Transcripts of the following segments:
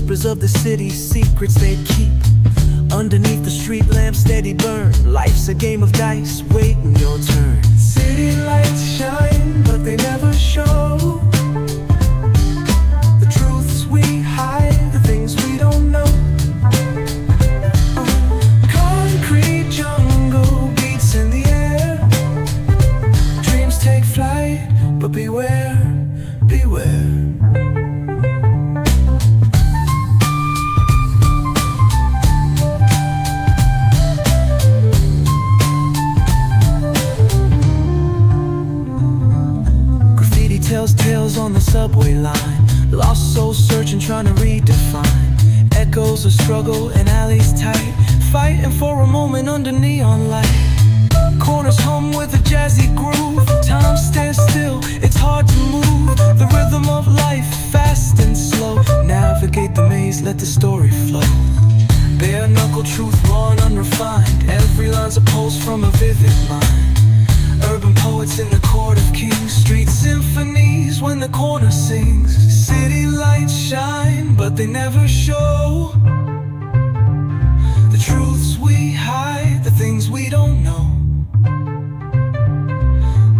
whispers of the city, secrets they keep underneath the street lamp, steady burn. Life's a game of dice, waiting your turn. City lights shine, but they never show the truths we hide, the things we don't know. Concrete jungle beats in the air. Dreams take flight, but beware, beware. Tells tales on the subway line. Lost souls searching, trying to redefine. Echoes of struggle in alleys tight, fighting for a moment under neon light. Corners hum with a jazzy groove. Time stands still, it's hard to move. The rhythm of life, fast and slow. Navigate the maze, let the story flow. Bare knuckle truth, raw and unrefined. Every line's a pulse from a vivid mind. Urban poets in the court of kings. Street symphonies when the corner sings. City lights shine, but they never show the truths we hide, the things we don't know.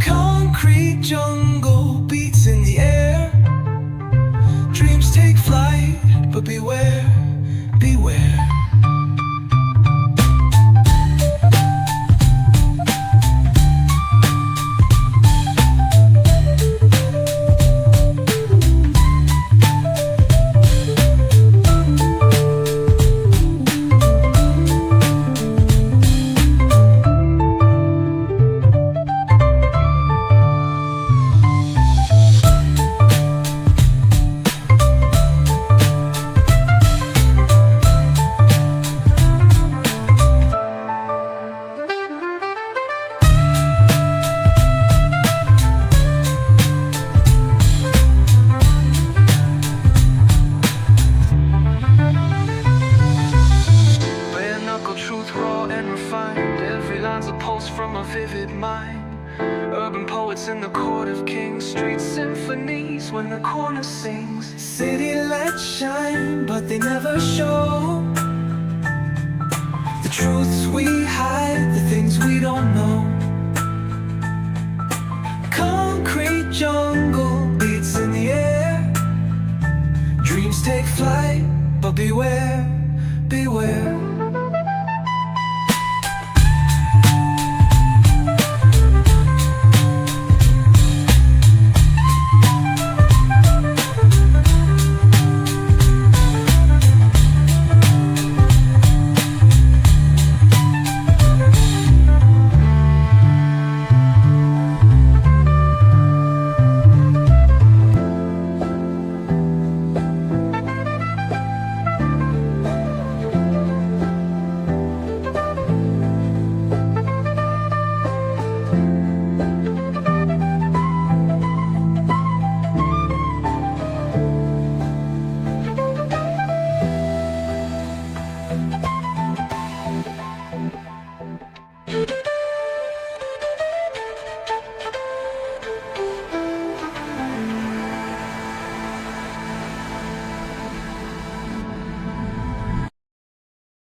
Concrete jungle beats in the air. Dreams take flight, but beware, beware. Every line's a pulse from a vivid mind. Urban poets in the court of kings. Street symphonies when the corner sings. City lights shine, but they never show the truths we hide, the things we don't know. Concrete jungle beats in the air. Dreams take flight, but beware.